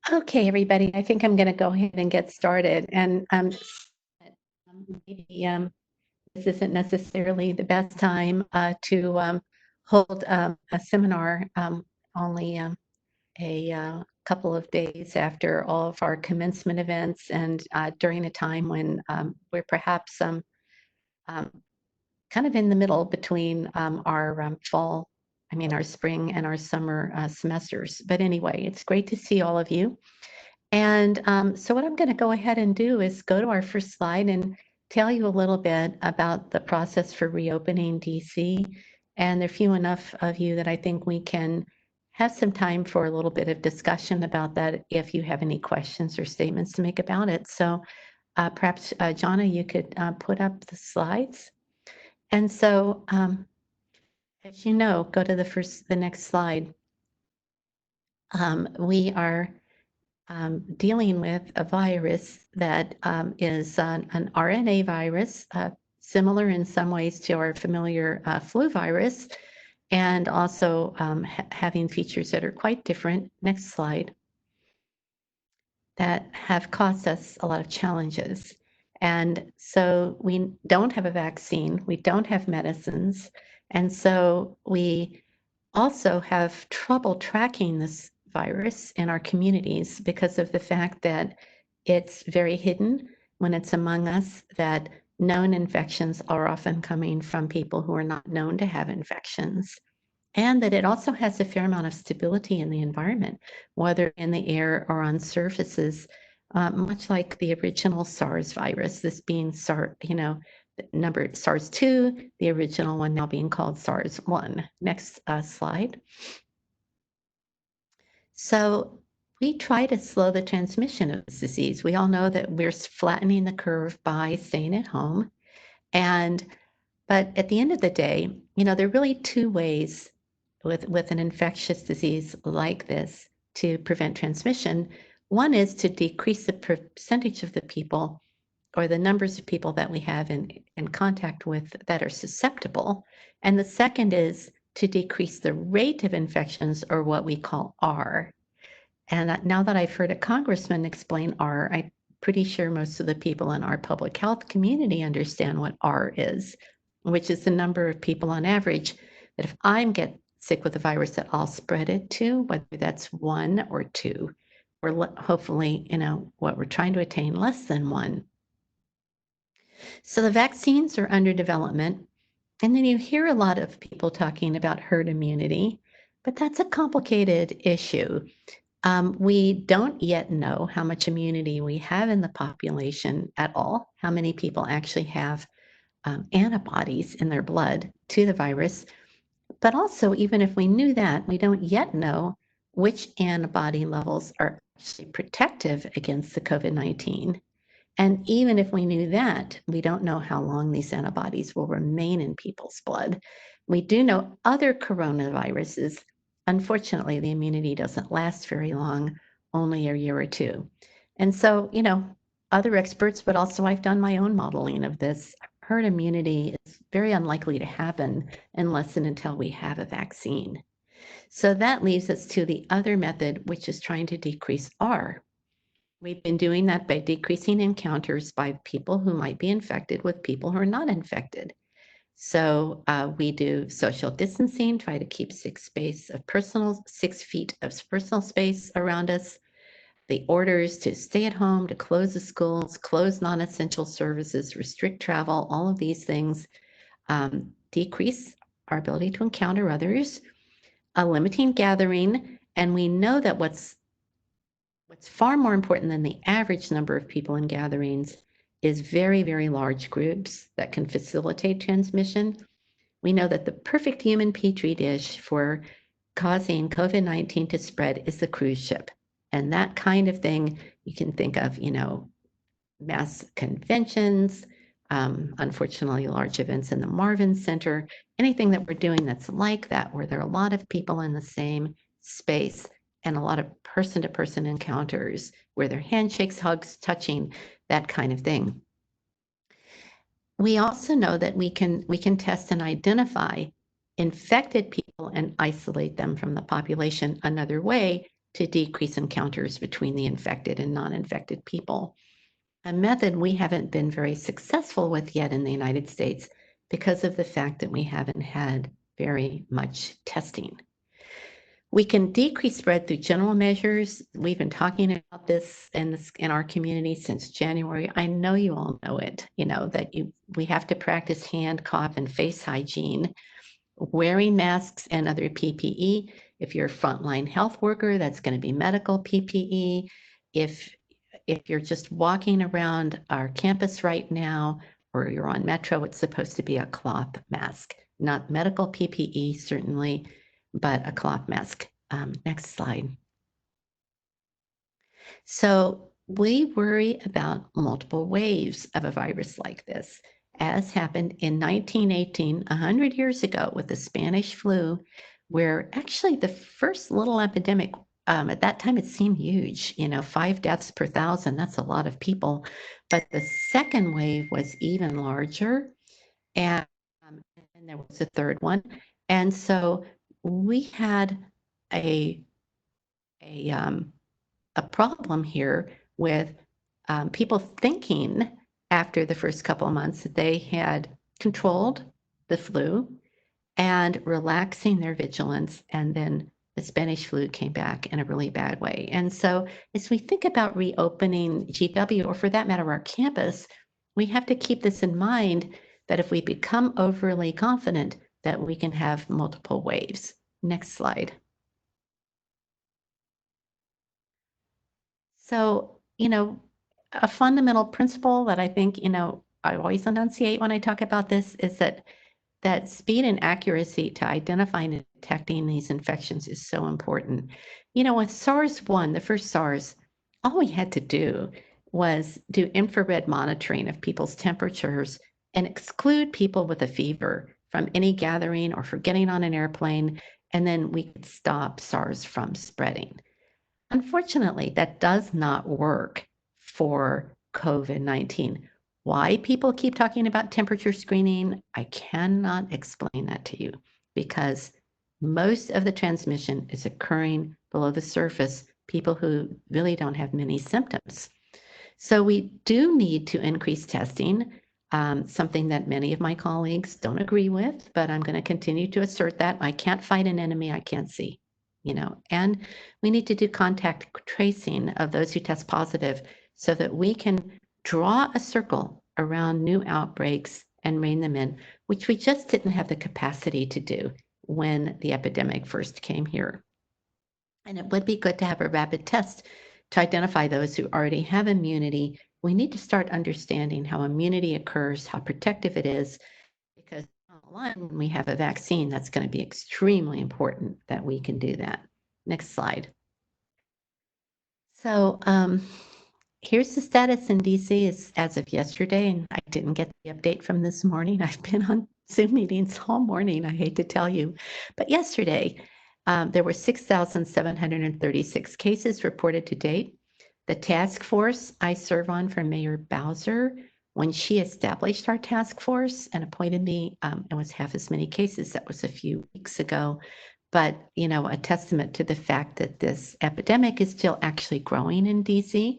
Okay, everybody, I think I'm going to go ahead and get started. And maybe this isn't necessarily the best time to hold a seminar only a couple of days after all of our commencement events and during a time when we're perhaps um, kind of in the middle between our fall, our spring and our summer semesters. But anyway, it's great to see all of you. And so what I'm going to go ahead and do is go to our first slide and tell you a little bit about the process for reopening DC. And there are few enough of you that I think we can have some time for a little bit of discussion about that if you have any questions or statements to make about it. So perhaps, Jonna, you could put up the slides. And so, as you know, go to the next slide. We are dealing with a virus that is an RNA virus, similar in some ways to our familiar flu virus, and also having features that are quite different. Next slide. That have caused us a lot of challenges. And so we don't have a vaccine, we don't have medicines, and so we also have trouble tracking this virus in our communities because of the fact that it's very hidden when it's among us, that known infections are often coming from people who are not known to have infections, and that it also has a fair amount of stability in the environment, whether in the air or on surfaces, much like the original SARS virus, this being number SARS-2, the original one now being called SARS-1. Next slide. So we try to slow the transmission of this disease. We all know that we're flattening the curve by staying at home. But at the end of the day, there are really two ways with an infectious disease like this to prevent transmission. One is to decrease the percentage of the people or the numbers of people that we have in contact with that are susceptible. And the second is to decrease the rate of infections, or what we call R. And now that I've heard a congressman explain R, I'm pretty sure most of the people in our public health community understand what R is, which is the number of people on average that if I get sick with the virus that I'll spread it to, whether that's 1 or 2, or hopefully, what we're trying to attain, less than 1. So the vaccines are under development. And then you hear a lot of people talking about herd immunity, but that's a complicated issue. We don't yet know how much immunity we have in the population at all, how many people actually have antibodies in their blood to the virus. But also, even if we knew that, we don't yet know which antibody levels are actually protective against the COVID-19. And even if we knew that, we don't know how long these antibodies will remain in people's blood. We do know other coronaviruses, unfortunately, the immunity doesn't last very long, only a year or two. And so, other experts, but also I've done my own modeling of this, herd immunity is very unlikely to happen unless and until we have a vaccine. So that leaves us to the other method, which is trying to decrease R. We've been doing that by decreasing encounters by people who might be infected with people who are not infected. So we do social distancing, try to keep 6 feet of personal space around us. The orders to stay at home, to close the schools, close non-essential services, restrict travel, all of these things decrease our ability to encounter others, limiting gathering. And we know that what's far more important than the average number of people in gatherings is very, very large groups that can facilitate transmission. We know that the perfect human petri dish for causing COVID-19 to spread is the cruise ship. And that kind of thing, you can think of, mass conventions, unfortunately, large events in the Marvin Center, anything that we're doing that's like that, where there are a lot of people in the same space and a lot of person-to-person encounters, where there are handshakes, hugs, touching, that kind of thing. We also know that we can test and identify infected people and isolate them from the population another way to decrease encounters between the infected and non-infected people. A method we haven't been very successful with yet in the United States because of the fact that we haven't had very much testing. We can decrease spread through general measures. We've been talking about this in our community since January. I know you all know it, that we have to practice hand, cough, and face hygiene, wearing masks and other PPE. If you're a frontline health worker, that's going to be medical PPE. If you're just walking around our campus right now, or you're on Metro, it's supposed to be a cloth mask, not medical PPE, certainly, but a cloth mask. Next slide. So we worry about multiple waves of a virus like this, as happened in 1918, 100 years ago, with the Spanish flu, where actually the first little epidemic, at that time it seemed huge, 5 deaths per 1,000, that's a lot of people. But the second wave was even larger, and, and there was a third one. And so we had a, a, um, a problem here with people thinking after the first couple of months that they had controlled the flu and relaxing their vigilance, and then the Spanish flu came back in a really bad way. And so as we think about reopening GW, or for that matter, our campus, we have to keep this in mind, that if we become overly confident, that we can have multiple waves. Next slide. So, a fundamental principle that I think, I always enunciate when I talk about this is that speed and accuracy to identifying and detecting these infections is so important. With SARS-1, the first SARS, all we had to do was do infrared monitoring of people's temperatures and exclude people with a fever from any gathering or for getting on an airplane, and then we could stop SARS from spreading. Unfortunately, that does not work for COVID-19. Why people keep talking about temperature screening, I cannot explain that to you, because most of the transmission is occurring below the surface, people who really don't have many symptoms. So we do need to increase testing, something that many of my colleagues don't agree with, but I'm going to continue to assert that. I can't fight an enemy I can't see, and we need to do contact tracing of those who test positive so that we can draw a circle around new outbreaks and rein them in, which we just didn't have the capacity to do when the epidemic first came here. And it would be good to have a rapid test to identify those who already have immunity. We need to start understanding how immunity occurs, how protective it is, because down the line, when we have a vaccine, that's going to be extremely important that we can do that. Next slide. So here's the status in DC as of yesterday, and I didn't get the update from this morning. I've been on Zoom meetings all morning, I hate to tell you. But yesterday, there were 6,736 cases reported to date. The task force I serve on for Mayor Bowser, when she established our task force and appointed me, it was half as many cases. That was a few weeks ago. But, a testament to the fact that this epidemic is still actually growing in DC.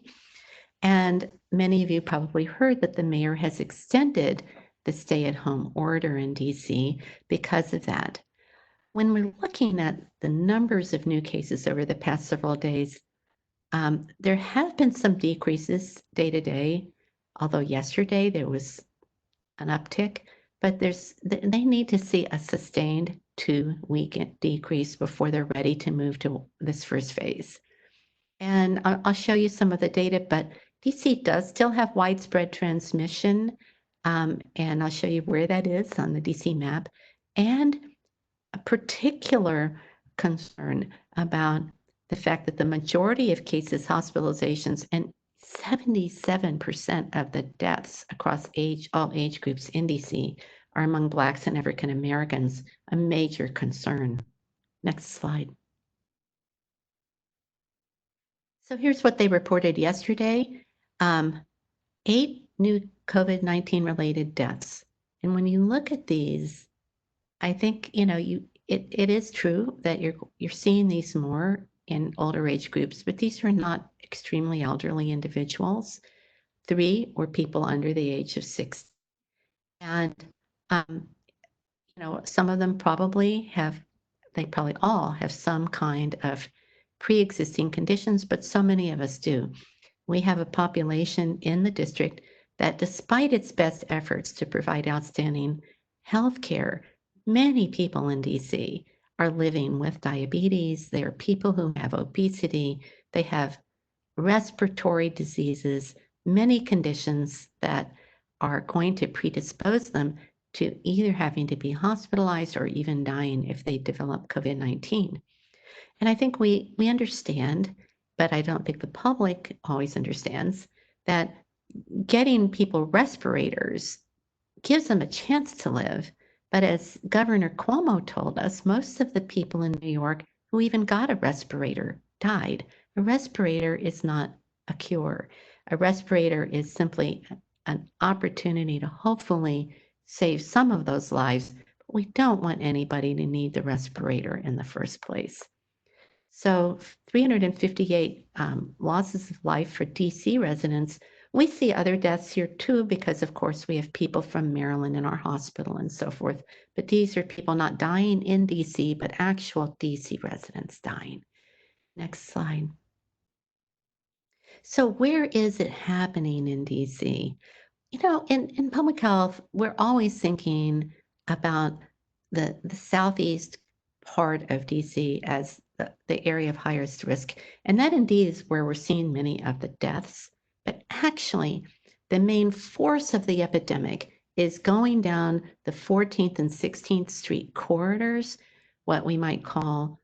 And many of you probably heard that the mayor has extended the stay-at-home order in DC because of that. When we're looking at the numbers of new cases over the past several days, there have been some decreases day to day, although yesterday there was an uptick, but they need to see a sustained 2-week decrease before they're ready to move to this first phase. And I'll show you some of the data, but DC does still have widespread transmission, and I'll show you where that is on the DC map, and a particular concern about the fact that the majority of cases, hospitalizations, and 77% of the deaths across all age groups in DC are among Blacks and African Americans, a major concern. Next slide. So here's what they reported yesterday. 8 new COVID-19 related deaths. And when you look at these, I think, it is true that you're seeing these more in older age groups, but these were not extremely elderly individuals. 3 were people under the age of 60. And, um, some of them they probably all have some kind of pre-existing conditions, but so many of us do. We have a population in the district that, despite its best efforts to provide outstanding health care, many people in DC are living with diabetes. There are people who have obesity. They have respiratory diseases, many conditions that are going to predispose them to either having to be hospitalized or even dying if they develop COVID-19. And I think we understand, but I don't think the public always understands that getting people respirators gives them a chance to live. But as Governor Cuomo told us, most of the people in New York who even got a respirator died. A respirator is not a cure. A respirator is simply an opportunity to hopefully save some of those lives. But we don't want anybody to need the respirator in the first place. So 358 losses of life for DC residents. We see other deaths here too, because of course we have people from Maryland in our hospital and so forth. But these are people not dying in DC, but actual DC residents dying. Next slide. So where is it happening in DC? In public health, we're always thinking about the southeast part of DC as the area of highest risk. And that indeed is where we're seeing many of the deaths. But actually, the main force of the epidemic is going down the 14th and 16th Street corridors, what we might call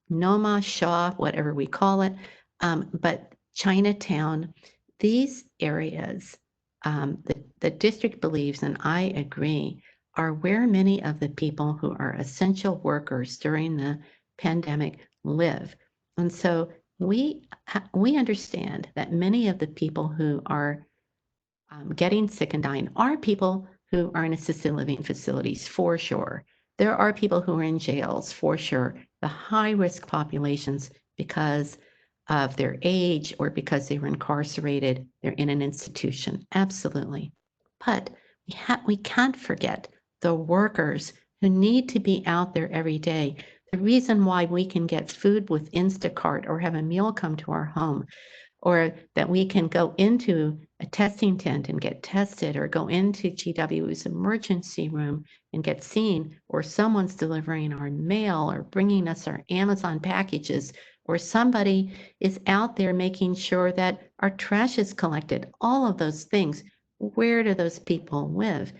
Noma, Shaw, whatever we call it, but Chinatown, these areas the district believes, and I agree, are where many of the people who are essential workers during the pandemic live. And so we understand that many of the people who are getting sick and dying are people who are in assisted living facilities, for sure. There are people who are in jails, for sure. The high risk populations, because of their age or because they were incarcerated, they're in an institution, absolutely. But we can't forget the workers who need to be out there every day. The reason why we can get food with Instacart or have a meal come to our home, or that we can go into a testing tent and get tested, or go into GW's emergency room and get seen, or someone's delivering our mail or bringing us our Amazon packages, or somebody is out there making sure that our trash is collected, all of those things. Where do those people live?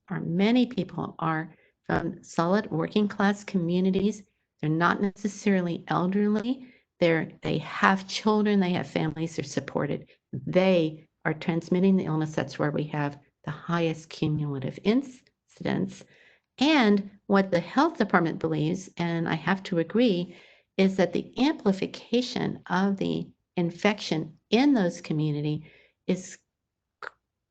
Many people are from solid working class communities. They're not necessarily elderly. They have children, they have families, they're supported. They are transmitting the illness. That's where we have the highest cumulative incidence. And what the health department believes, and I have to agree, is that the amplification of the infection in those communities is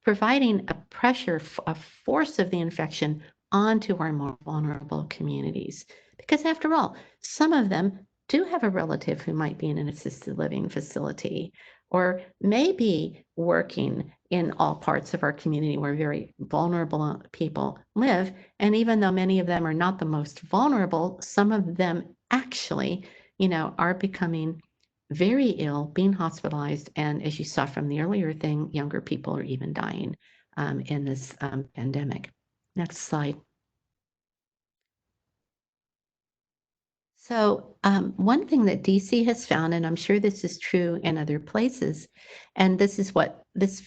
providing a pressure, a force of the infection onto our more vulnerable communities. Because after all, some of them do have a relative who might be in an assisted living facility or may be working in all parts of our community where very vulnerable people live. And even though many of them are not the most vulnerable, some of them actually, are becoming very ill, being hospitalized, and as you saw from the earlier thing, younger people are even dying in this pandemic. Next slide. So one thing that DC has found, and I'm sure this is true in other places, and this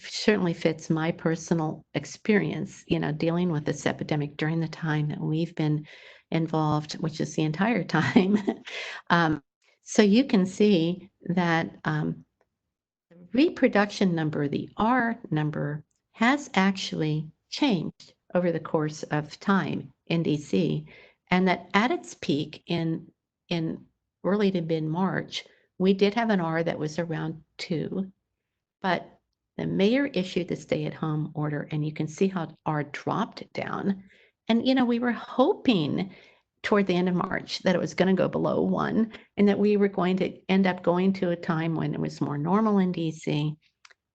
certainly fits my personal experience, dealing with this epidemic during the time that we've been involved, which is the entire time. So you can see that reproduction number, the R number, has actually changed over the course of time in DC, and that at its peak in early to mid-March, we did have an R that was around 2, but the mayor issued the stay-at-home order, and you can see how R dropped down. And we were hoping toward the end of March that it was going to go below 1 and that we were going to end up going to a time when it was more normal in DC.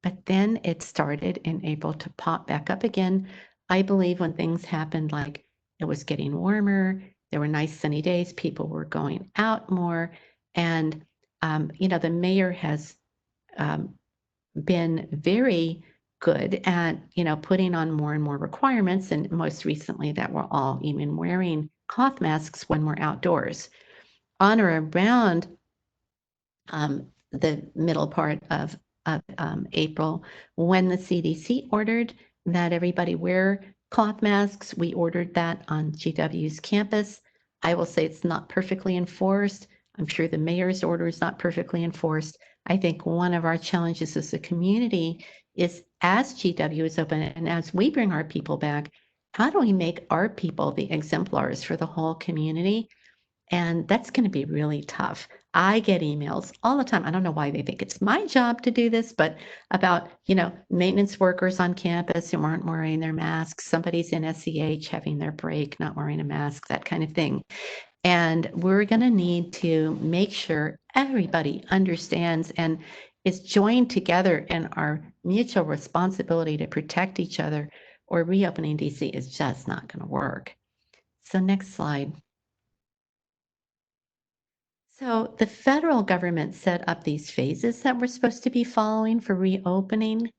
But then it started in April to pop back up again. I believe when things happened, like it was getting warmer, there were nice sunny days, people were going out more. And, the mayor has um, been very good at, putting on more and more requirements. And most recently that we're all even wearing cloth masks when we're outdoors. On or around the middle part of April, when the CDC ordered that everybody wear cloth masks, we ordered that on GW's campus. I will say it's not perfectly enforced. I'm sure the mayor's order is not perfectly enforced. I think one of our challenges as a community is, as GW is open and as we bring our people back, how do we make our people the exemplars for the whole community? And that's going to be really tough. I get emails all the time. I don't know why they think it's my job to do this, but about, maintenance workers on campus who aren't wearing their masks, somebody's in SEH having their break, not wearing a mask, that kind of thing. And we're going to need to make sure everybody understands and is joined together in our mutual responsibility to protect each other, or reopening DC is just not going to work. So next slide. So the federal government set up these phases that we're supposed to be following for reopening.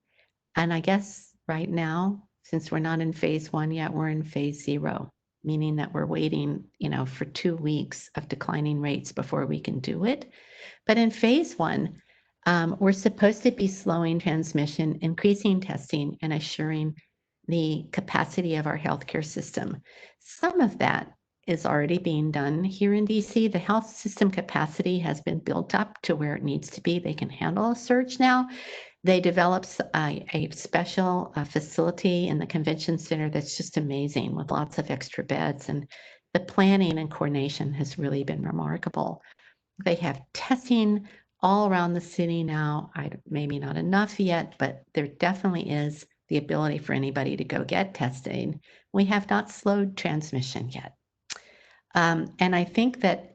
And I guess right now, since we're not in phase 1 yet, we're in phase 0, meaning that we're waiting, for 2 weeks of declining rates before we can do it. But in phase 1, we're supposed to be slowing transmission, increasing testing, and assuring the capacity of our healthcare system. Some of that is already being done here in DC. The health system capacity has been built up to where it needs to be. They can handle a surge now. They developed a special facility in the convention center that's just amazing, with lots of extra beds, and the planning and coordination has really been remarkable. They have testing all around the city now. Maybe not enough yet, but there definitely is the ability for anybody to go get testing. We have not slowed transmission yet. And I think that,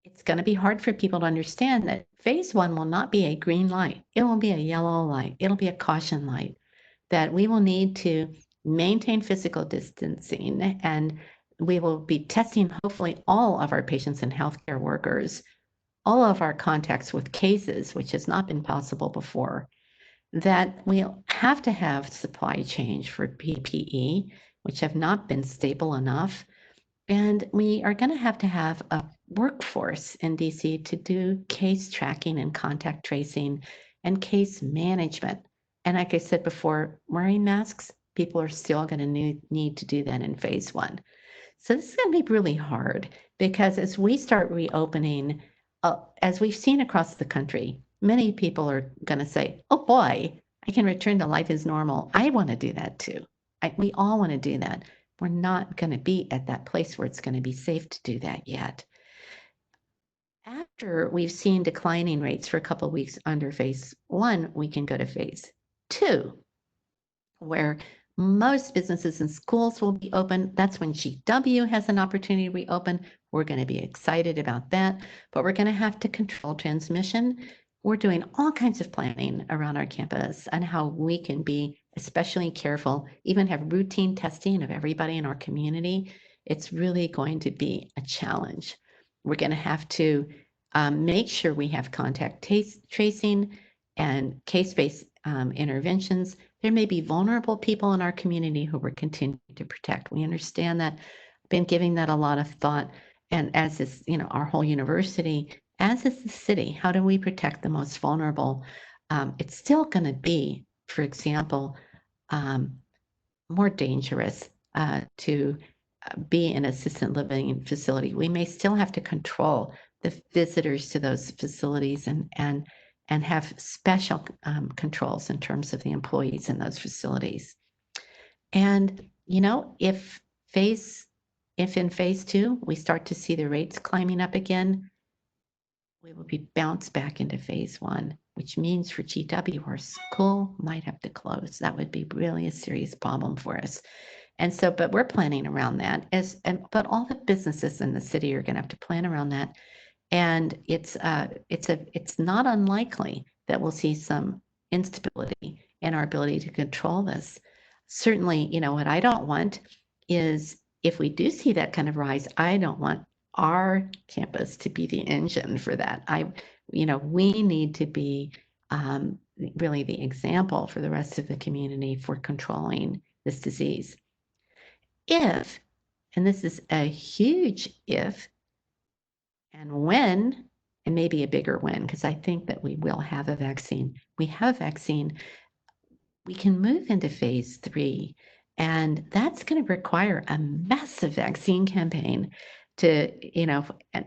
it's going to be hard for people to understand that phase 1 will not be a green light. It will be a yellow light. It'll be a caution light, that we will need to maintain physical distancing, and we will be testing hopefully all of our patients and healthcare workers, all of our contacts with cases, which has not been possible before, that we'll have to have supply chains for PPE, which have not been stable enough. And we are going to have a workforce in DC to do case tracking and contact tracing and case management. And like I said before, wearing masks, people are still going to need to do that in phase 1. So this is going to be really hard, because as we start reopening, as we've seen across the country, many people are going to say, oh boy, I can return to life as normal. I want to do that too. We all want to do that. We're not going to be at that place where it's going to be safe to do that yet. After we've seen declining rates for a couple of weeks under phase 1, we can go to phase 2, where most businesses and schools will be open. That's when GW has an opportunity to reopen. We're going to be excited about that, but we're going to have to control transmission. We're doing all kinds of planning around our campus and how we can be especially careful, even have routine testing of everybody in our community. It's really going to be a challenge. We're going to have to make sure we have contact tracing and case-based interventions. There may be vulnerable people in our community who we're continuing to protect. We understand that. I've been giving that a lot of thought, and as is, our whole university, as is the city. How do we protect the most vulnerable? It's still going to be, for example, more dangerous to be in assisted living facility. We may still have to control the visitors to those facilities and have special controls in terms of the employees in those facilities. And, if in phase 2, we start to see the rates climbing up again, we will be bounced back into phase 1, which means for GW, our school might have to close. That would be really a serious problem for us. And so, but we're planning around that but all the businesses in the city are going to have to plan around that. And it's not unlikely that we'll see some instability in our ability to control this. Certainly, what I don't want is if we do see that kind of rise, I don't want our campus to be the engine for that. We need to be really the example for the rest of the community for controlling this disease. If, and this is a huge if, and when, and maybe a bigger when, because I think that we will have a vaccine. We have a vaccine, we can move into phase 3. And that's going to require a massive vaccine campaign to,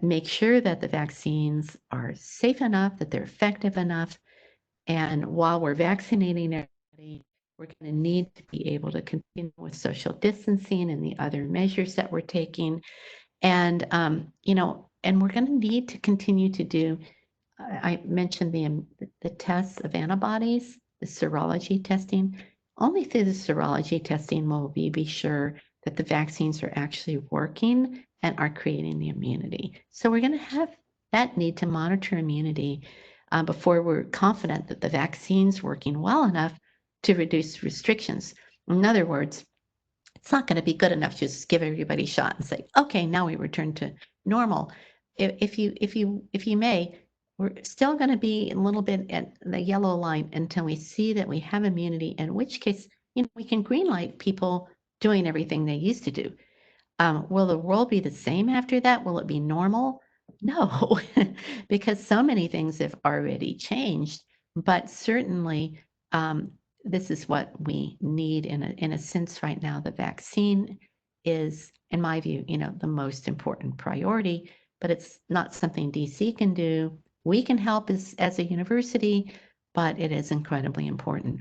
make sure that the vaccines are safe enough, that they're effective enough. And while we're vaccinating everybody, we're going to need to be able to continue with social distancing and the other measures that we're taking. And, and we're going to need to continue to do, I mentioned the tests of antibodies, the serology testing. Only through the serology testing will we be sure that the vaccines are actually working and are creating the immunity. So we're going to have that need to monitor immunity before we're confident that the vaccine's working well enough to reduce restrictions. In other words, it's not going to be good enough to just give everybody a shot and say, okay, now we return to normal. If you may, we're still going to be a little bit at the yellow line until we see that we have immunity, in which case, we can greenlight people doing everything they used to do. Will the world be the same after that? Will it be normal? No, because so many things have already changed. But certainly, this is what we need in a sense right now. The vaccine is, in my view, the most important priority, but it's not something DC can do. We can help as a university, but it is incredibly important.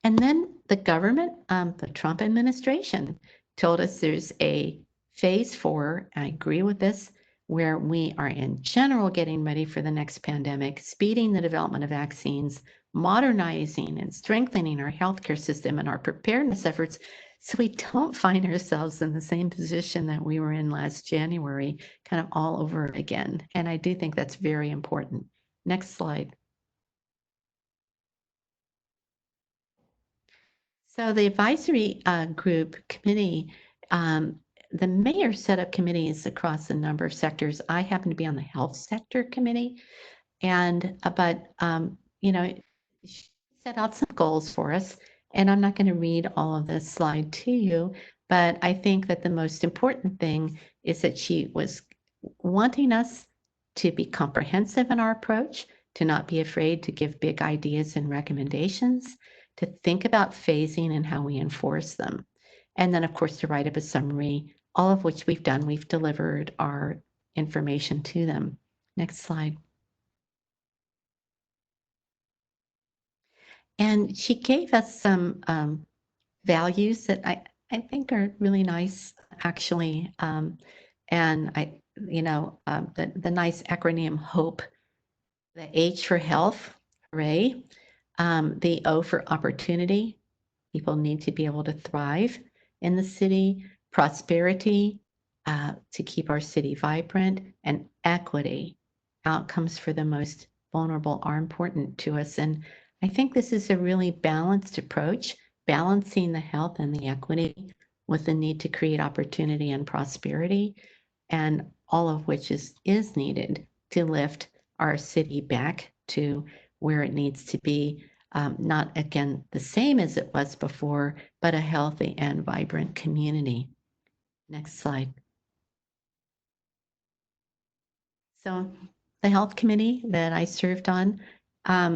And then the government, the Trump administration, told us there's a phase 4. I agree with this, where we are in general getting ready for the next pandemic, speeding the development of vaccines, modernizing and strengthening our healthcare system and our preparedness efforts so we don't find ourselves in the same position that we were in last January, kind of all over again. And I do think that's very important. Next slide. So the advisory group committee, the mayor set up committees across a number of sectors. I happen to be on the health sector committee, and she set out some goals for us. And I'm not going to read all of this slide to you, but I think that the most important thing is that she was wanting us to be comprehensive in our approach, to not be afraid to give big ideas and recommendations, to think about phasing and how we enforce them. And then, of course, to write up a summary, all of which we've done. We've delivered our information to them. Next slide. And she gave us some values that I think are really nice, actually. And the nice acronym HOPE, the H for health, hooray. The O for opportunity. People need to be able to thrive in the city. Prosperity, to keep our city vibrant. And equity, outcomes for the most vulnerable are important to us. And I think this is a really balanced approach, balancing the health and the equity with the need to create opportunity and prosperity, and all of which is needed to lift our city back to where it needs to be, not again the same as it was before, but a healthy and vibrant community. Next slide. So the health committee that I served on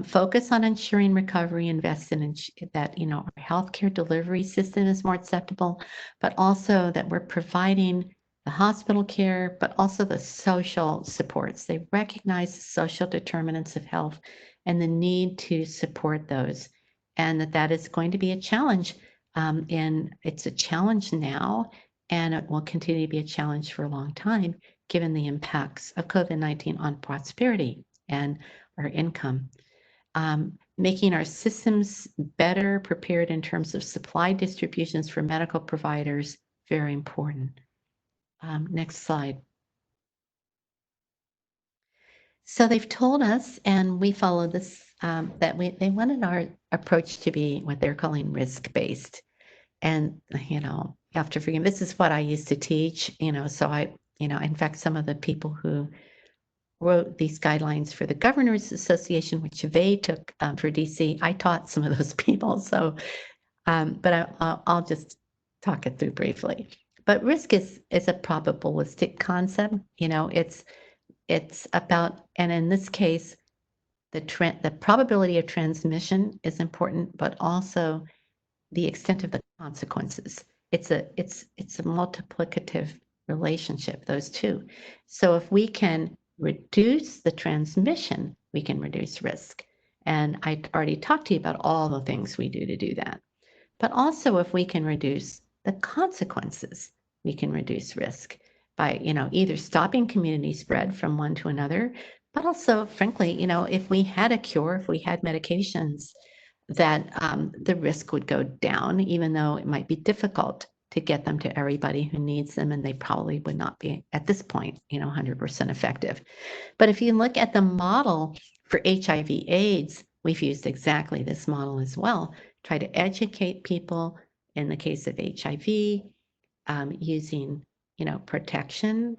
focus on ensuring recovery, invest in that our healthcare delivery system is more acceptable, but also that we're providing the hospital care, but also the social supports. They recognize the social determinants of health and the need to support those, and that is going to be a challenge. And it's a challenge now, and it will continue to be a challenge for a long time, given the impacts of COVID-19 on prosperity and our income. making our systems better prepared in terms of supply distributions for medical providers, very important. Next slide. So they've told us, and we follow this, that they wanted our approach to be what they're calling risk-based. And, you have to forgive me, this is what I used to teach, so in fact, some of the people who wrote these guidelines for the Governors Association, which they took for DC, I taught some of those people. So, but I'll just talk it through briefly. But risk is a probabilistic concept. It's about, and in this case, the probability of transmission is important, but also the extent of the consequences. It's a multiplicative relationship, those two. So if we can reduce the transmission, we can reduce risk. And I already talked to you about all the things we do to do that. But also if we can reduce the consequences, we can reduce risk by, either stopping community spread from one to another, but also, frankly, if we had a cure, if we had medications, that the risk would go down, even though it might be difficult to get them to everybody who needs them, and they probably would not be, at this point, 100% effective. But if you look at the model for HIV/AIDS, we've used exactly this model as well. Try to educate people in the case of HIV, using, protection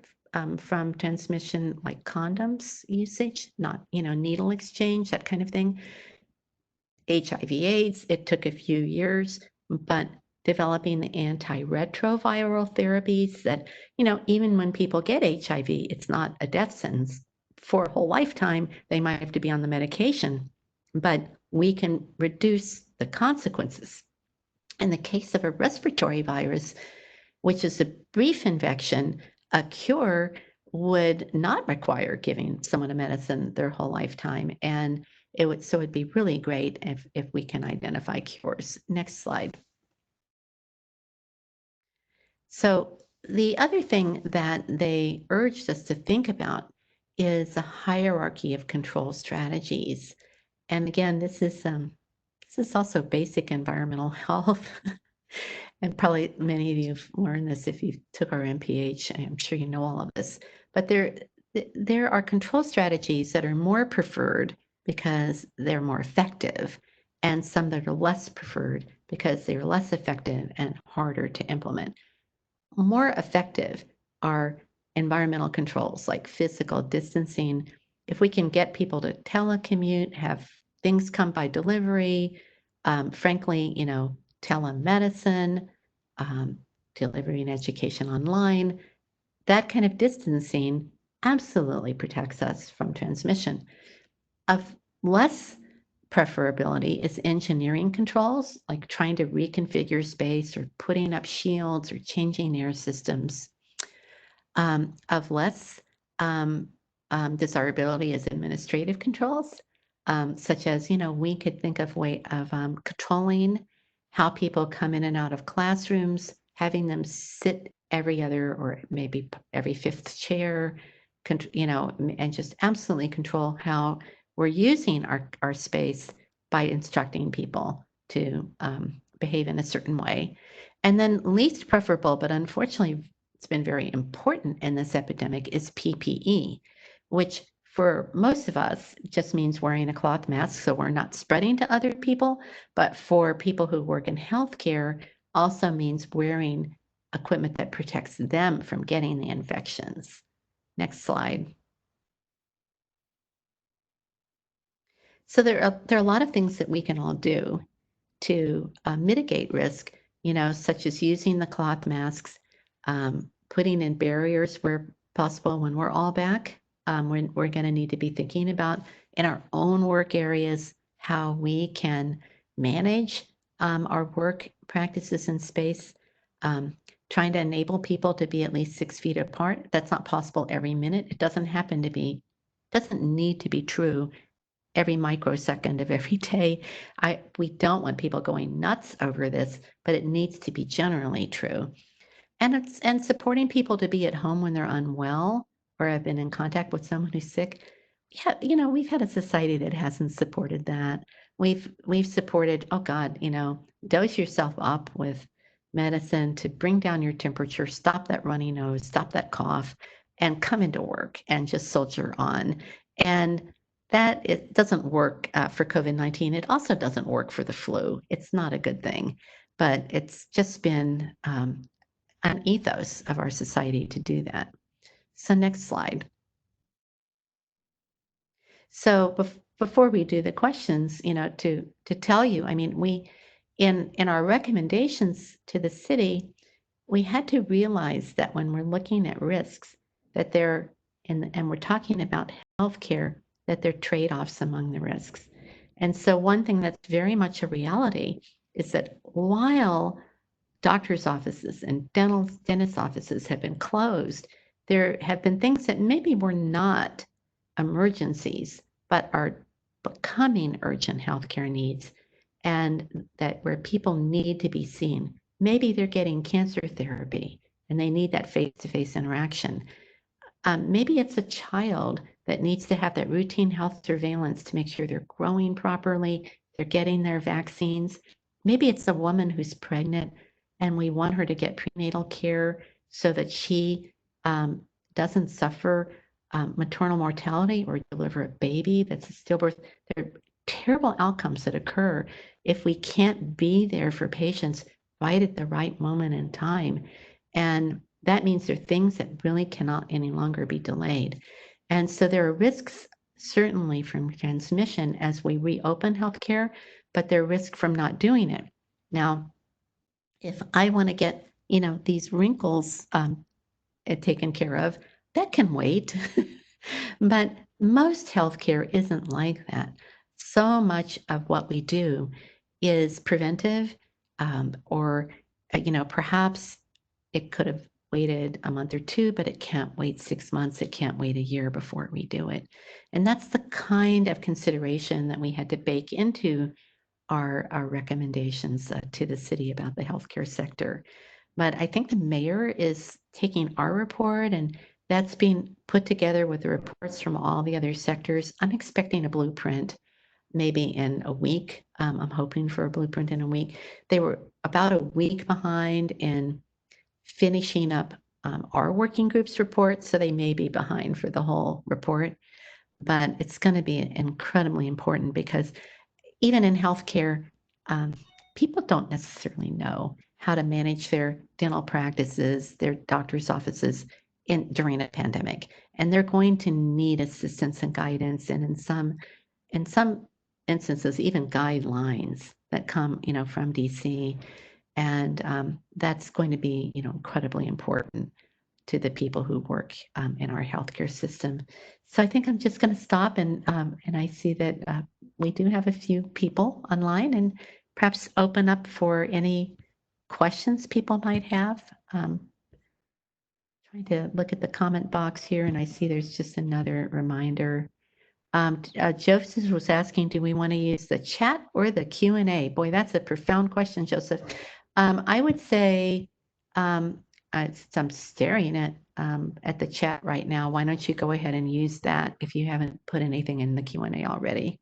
from transmission, like condoms usage, not, needle exchange, that kind of thing. HIV/AIDS, it took a few years, but developing the antiretroviral therapies that, even when people get HIV, it's not a death sentence. For a whole lifetime, they might have to be on the medication, but we can reduce the consequences. In the case of a respiratory virus, which is a brief infection, a cure would not require giving someone a medicine their whole lifetime. And it'd be really great if we can identify cures. Next slide. So the other thing that they urged us to think about is a hierarchy of control strategies. And again, this is also basic environmental health. And probably many of you have learned this if you took our MPH. I'm sure you know all of this. But there are control strategies that are more preferred because they're more effective, and some that are less preferred because they're less effective and harder to implement. More effective are environmental controls like physical distancing. If we can get people to telecommute, have things come by delivery, frankly, telemedicine, delivering education online, that kind of distancing absolutely protects us from transmission. Of less preferability is engineering controls, like trying to reconfigure space or putting up shields or changing air systems. Of less desirability is administrative controls, such as, we could think of way of controlling how people come in and out of classrooms, having them sit every other or maybe every fifth chair, and just absolutely control how we're using our space by instructing people to behave in a certain way. And then least preferable, but unfortunately it's been very important in this epidemic, is PPE, which for most of us just means wearing a cloth mask so we're not spreading to other people. But for people who work in healthcare, also means wearing equipment that protects them from getting the infections. Next slide. So there are a lot of things that we can all do to mitigate risk, such as using the cloth masks, putting in barriers where possible when we're all back. We're going to need to be thinking about in our own work areas how we can manage our work practices in space, trying to enable people to be at least 6 feet apart. That's not possible every minute. It doesn't need to be true every microsecond of every day. We don't want people going nuts over this, but it needs to be generally true. And supporting people to be at home when they're unwell or have been in contact with someone who's sick. Yeah, we've had a society that hasn't supported that. we've supported, oh God, dose yourself up with medicine to bring down your temperature, stop that runny nose, stop that cough, and come into work and just soldier on. And that it doesn't work for COVID-19. It also doesn't work for the flu. It's not a good thing, but it's just been an ethos of our society to do that. So next slide. So before we do the questions, to tell you, I mean, we in our recommendations to the city, we had to realize that when we're looking at risks, that they're and we're talking about healthcare, that there are trade-offs among the risks. And so one thing that's very much a reality is that while doctors' offices and dentist offices have been closed, there have been things that maybe were not emergencies, but are becoming urgent healthcare needs, and that where people need to be seen. Maybe they're getting cancer therapy and they need that face-to-face interaction. Maybe it's a child that needs to have that routine health surveillance to make sure they're growing properly, they're getting their vaccines. Maybe it's a woman who's pregnant and we want her to get prenatal care so that she doesn't suffer maternal mortality or deliver a baby that's a stillbirth. There are terrible outcomes that occur if we can't be there for patients right at the right moment in time. And that means there are things that really cannot any longer be delayed. And so there are risks certainly from transmission as we reopen healthcare, but there are risks from not doing it. Now, if I want to get, these wrinkles taken care of, that can wait. But most healthcare isn't like that. So much of what we do is preventive, or, perhaps it could have waited a month or two, but it can't wait 6 months. It can't wait a year before we do it. And that's the kind of consideration that we had to bake into our recommendations to the city about the healthcare sector. But I think the mayor is taking our report and that's being put together with the reports from all the other sectors. I'm expecting a blueprint maybe in a week. I'm hoping for a blueprint in a week. They were about a week behind in finishing up our working group's report, so they may be behind for the whole report. But it's going to be incredibly important because even in healthcare, um, people don't necessarily know how to manage their dental practices, their doctor's offices during a pandemic, and they're going to need assistance and guidance, and in some instances, even guidelines that come, from DC, and that's going to be, incredibly important to the people who work in our healthcare system. So I think I'm just going to stop, and I see that we do have a few people online, and perhaps open up for any questions people might have. Trying to look at the comment box here, and I see there's just another reminder. Joseph was asking, do we want to use the chat or the Q&A? Boy, that's a profound question, Joseph. I would say, I'm staring at the chat right now. Why don't you go ahead and use that if you haven't put anything in the Q&A already?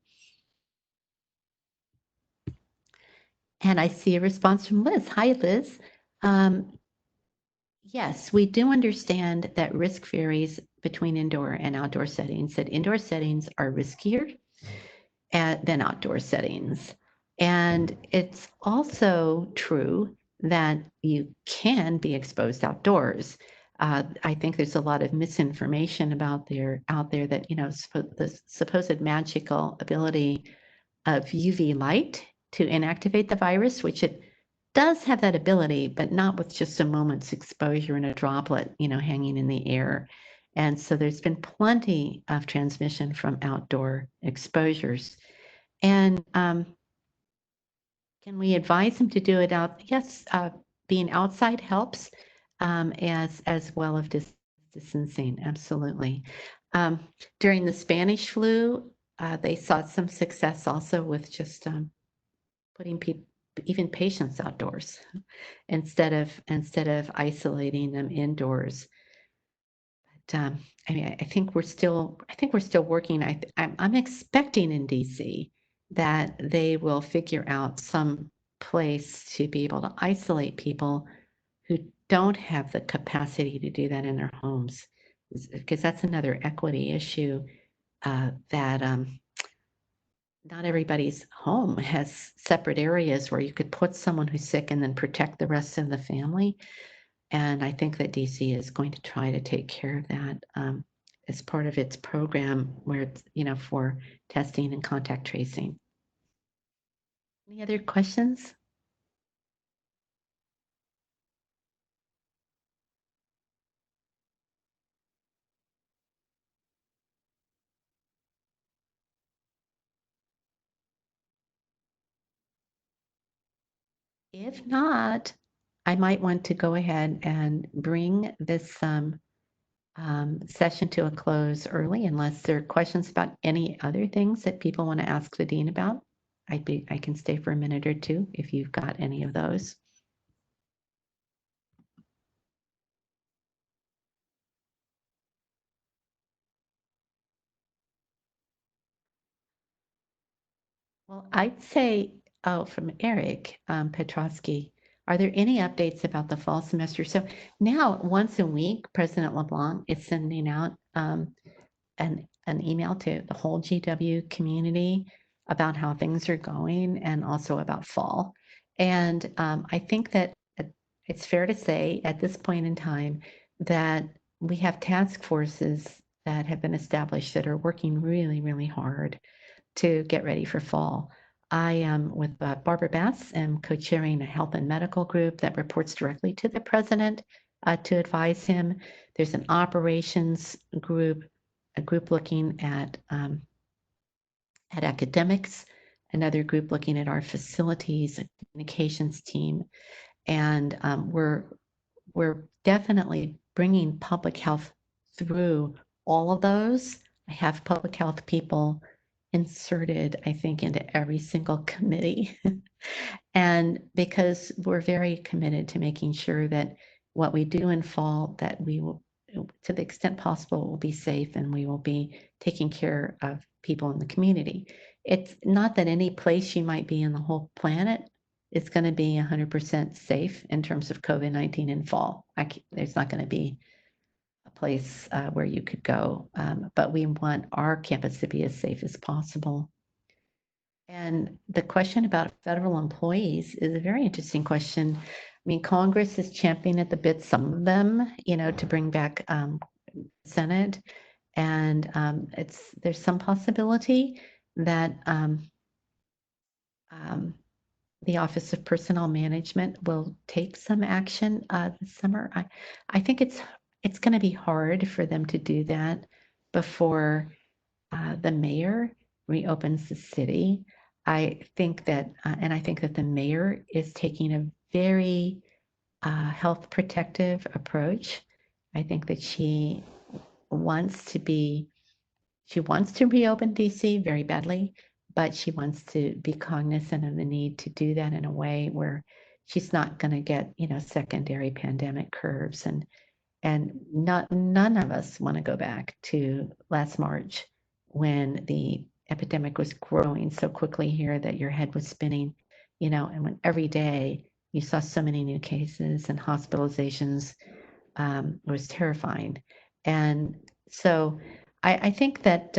And I see a response from Liz. Hi, Liz. Yes, we do understand that risk varies between indoor and outdoor settings, that indoor settings are riskier than outdoor settings. And it's also true that you can be exposed outdoors. I think there's a lot of misinformation out there that, the supposed magical ability of UV light to inactivate the virus, which it does have that ability, but not with just a moment's exposure in a droplet, hanging in the air. And so there's been plenty of transmission from outdoor exposures. And can we advise them to do it out? Yes, being outside helps, as well as distancing. Absolutely. During the Spanish flu, they saw some success also with just putting even patients outdoors instead of isolating them indoors. But I mean, I think we're still working. I'm expecting in DC that they will figure out some place to be able to isolate people who don't have the capacity to do that in their homes, because that's another equity issue that not everybody's home has separate areas where you could put someone who's sick and then protect the rest of the family. And I think that DC is going to try to take care of that as part of its program where it's, for testing and contact tracing. Any other questions? If not, I might want to go ahead and bring this session to a close early, unless there are questions about any other things that people want to ask the dean about. I can stay for a minute or two if you've got any of those. Well, I'd say, from Eric Petrosky, are there any updates about the fall semester? So now, once a week, President LeBlanc is sending out an email to the whole GW community about how things are going and also about fall. And I think that it's fair to say at this point in time that we have task forces that have been established that are working really, really hard to get ready for fall. I am with Barbara Bass, am co-chairing a health and medical group that reports directly to the president to advise him. There's an operations group, a group looking at academics, another group looking at our facilities, a communications team, and we're definitely bringing public health through all of those. I have public health people inserted, I think, into every single committee. And because we're very committed to making sure that what we do in fall, that we will, to the extent possible, will be safe and we will be taking care of people in the community. It's not that any place you might be in the whole planet is going to be 100% safe in terms of COVID-19 in fall. There's not going to be a place where you could go, but we want our campus to be as safe as possible. And the question about federal employees is a very interesting question. I mean, Congress is champing at the bit, some of them, to bring back Senate, and there's some possibility that the Office of Personnel Management will take some action this summer. I think it's going to be hard for them to do that before the mayor reopens the city. I think that, and I think that the mayor is taking a very health protective approach. I think that wants to be, she wants to reopen DC very badly, but she wants to be cognizant of the need to do that in a way where she's not going to get, secondary pandemic curves. And none of us want to go back to last March when the epidemic was growing so quickly here that your head was spinning, and when every day you saw so many new cases and hospitalizations, it was terrifying. And so I think that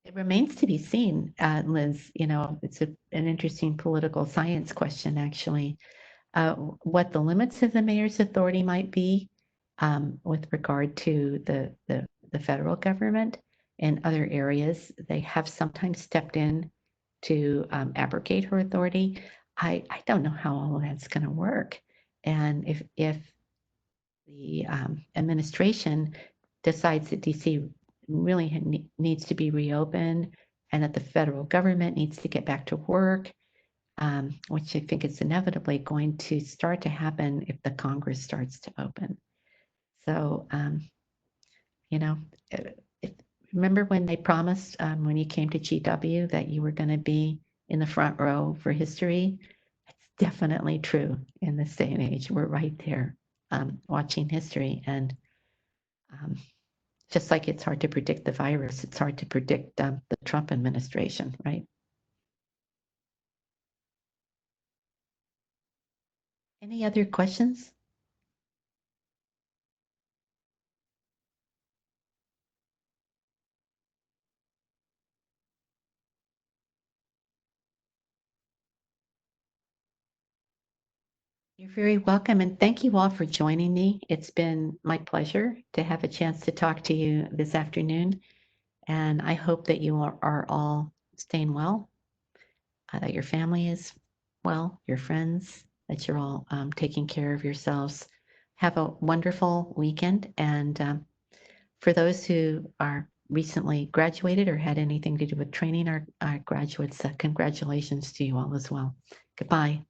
it remains to be seen, Liz. It's an interesting political science question, actually, what the limits of the mayor's authority might be with regard to the federal government and other areas. They have sometimes stepped in to abrogate her authority. I don't know how all of that's going to work. And if the administration decides that DC really needs to be reopened and that the federal government needs to get back to work, which I think is inevitably going to start to happen if the Congress starts to open. So, you know, if, remember when they promised when you came to GW that you were going to be in the front row for history? It's definitely true in this day and age. We're right there watching history. And Just like it's hard to predict the virus, it's hard to predict the Trump administration, right? Any other questions? You're very welcome, and thank you all for joining me. It's been my pleasure to have a chance to talk to you this afternoon, and I hope that you are all staying well, that your family is well, your friends, that you're all taking care of yourselves. Have a wonderful weekend, and for those who are recently graduated or had anything to do with training our graduates, congratulations to you all as well. Goodbye.